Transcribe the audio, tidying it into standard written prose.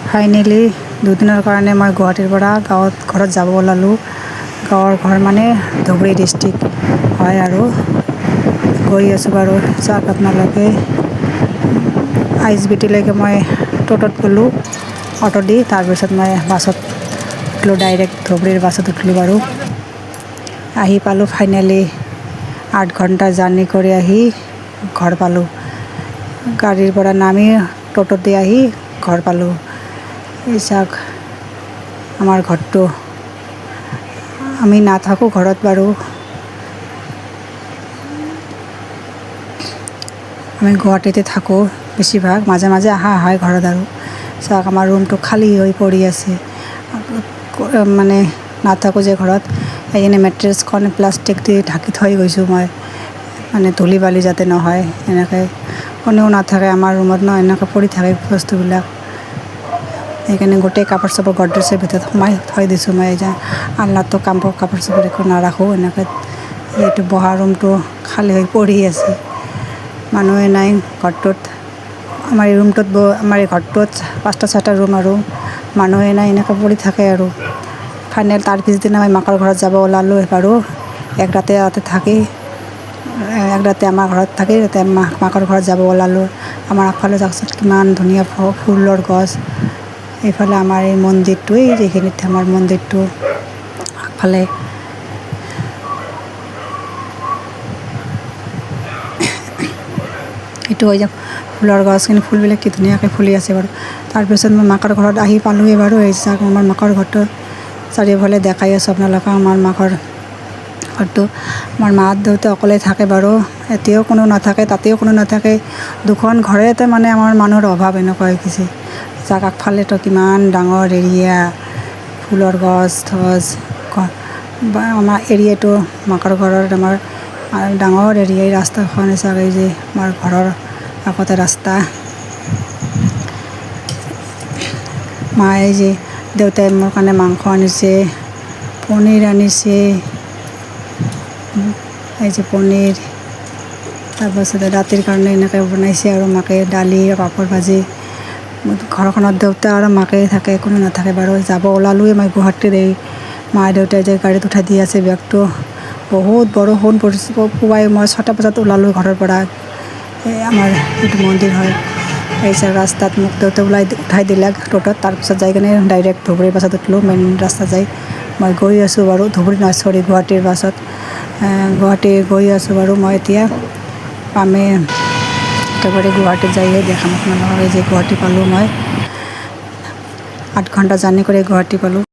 Finally দুদিনৰ কাৰণে মই গুৱাহাটীৰ পৰা ঘৰত যাব ওলালোঁ। গাঁৱৰ ঘৰ মানে ধুবুৰী ডিষ্ট্ৰিক্ট হয় আৰু গৈ আছোঁ বাৰু। চাওক আপোনালোকে ISBT-লৈকে মই টোটোত গ'লোঁ অটো দি, তাৰপিছত মই বাছত উঠিলোঁ, ডাইৰেক্ট ধুবুৰীৰ বাছত উঠিলোঁ বাৰু। আহি পালোঁ ফাইনেলি 8 ঘণ্টা জাৰ্ণি কৰি আহি ঘৰ পালোঁ। গাড়ীৰ পৰা নামি টোটোত দি আহি ঘৰ পালোঁ। এই চাওক আমাৰ ঘৰটো। আমি নাথাকোঁ ঘৰত বাৰু, আমি গুৱাহাটীতে থাকোঁ বেছিভাগ, মাজে মাজে অহা হয় ঘৰত আৰু। চাওক আমাৰ ৰুমটো খালী হৈ পৰি আছে, মানে নাথাকোঁ যে ঘৰত, সেইকাৰণে মেট্ৰেছখন প্লাষ্টিক দি ঢাকি থৈ গৈছোঁ মই, মানে ধূলি বালি যাতে নহয়। এনেকৈ কোনেও নাথাকে আমাৰ ৰুমত ন, এনেকৈ পৰি থাকে বস্তুবিলাক। সেইকাৰণে গোটেই কাপোৰ চাপোৰ গড্ৰেজৰ ভিতৰত সোমাই থৈ দিছোঁ মই। এতিয়া আলনাটো কাপোৰ চাপোৰ একো নাৰাখোঁ এনেকৈ। এইটো বহা ৰুমটো খালী হৈ পৰি আছে, মানুহে নাই ঘৰটোত। আমাৰ এই ৰুমটোত আমাৰ এই ঘৰটোত 5টা 6টা ৰুম আৰু মানুহে নাই, এনেকৈ পৰি থাকে আৰু। ফাইনেল তাৰ পিছদিনা মই মাকৰ ঘৰত যাব ওলালোঁ বাৰু। এক ৰাতি ইয়াতে থাকি, এক ৰাতি আমাৰ ঘৰত থাকি তাতে মাকৰ ঘৰত যাব ওলালোঁ। আমাৰ আগফালে চাওকচোন কিমান ধুনীয়া ফুলৰ গছ। এইফালে আমাৰ এই মন্দিৰটো, এই যিখিনিত আমাৰ মন্দিৰটো আগফালে। এইটো হৈ যাওক ফুলৰ গছ, কিন্তু ফুলবিলাক কি ধুনীয়াকৈ ফুলি আছে বাৰু। তাৰপিছত মই মাকৰ ঘৰত আহি পালোঁহি বাৰু। এই চাওক আমাৰ মাকৰ ঘৰটো চাৰিওফালে দেখাই আছোঁ আপোনালোকক। আমাৰ মাকৰ ঘৰটো, আমাৰ মা দেউতা অকলে থাকে বাৰু। এতিয়াও কোনো নাথাকে, তাতেও কোনো নাথাকে। দুখন ঘৰতে মানে আমাৰ মানুহৰ অভাৱ এনেকুৱা হৈ গৈছে। যাক আগফালেতো কিমান ডাঙৰ এৰিয়া, ফুলৰ গছ থছ বা আমাৰ এৰিয়াটো, মাকৰ ঘৰৰ আমাৰ ডাঙৰ এৰিয়া। এই ৰাস্তাখন চাওক, এই যে আমাৰ ঘৰৰ আগতে ৰাস্তা। মায়ে যে দেউতাই মোৰ কাৰণে মাংস আনিছে, পনীৰ আনিছে, এই যে পনীৰ। তাৰপাছতে ৰাতিৰ কাৰণে এনেকৈ বনাইছে আৰু মাকে দালি, পাপৰ ভাজি। ঘৰখনত দেউতা আৰু মাকে থাকে, কোনো নাথাকে বাৰু। যাব ওলালোৱে মই গুৱাহাটীত। এই মা দেউতাই যে গাড়ীত উঠাই দি আছে বেগটো। বহুত বৰষুণ পৰিছে, পুৱাই মই 6টা বজাত ওলালোঁ ঘৰৰ পৰা। এই আমাৰ এইটো মন্দিৰ হয়। এই যে ৰাস্তাত মোক দেউতাই উঠাই দিলে টোটোত, তাৰপিছত যাই কিনে ডাইৰেক্ট ধুবুৰীৰ বাছত উঠিলোঁ। মেইন ৰাস্তা যাই মই গৈ আছোঁ বাৰু, ধুবুৰী নহয় চৰি গুৱাহাটীৰ বাছত। গুৱাহাটী গৈ আছোঁ বাৰু মই এতিয়া। পামে একেবাৰে গুৱাহাটীত যাইহে দেখাম আপোনালোকক। এই যে গুৱাহাটী পালোঁ মই, 8 ঘণ্টা জাৰ্ণি কৰি গুৱাহাটী পালোঁ।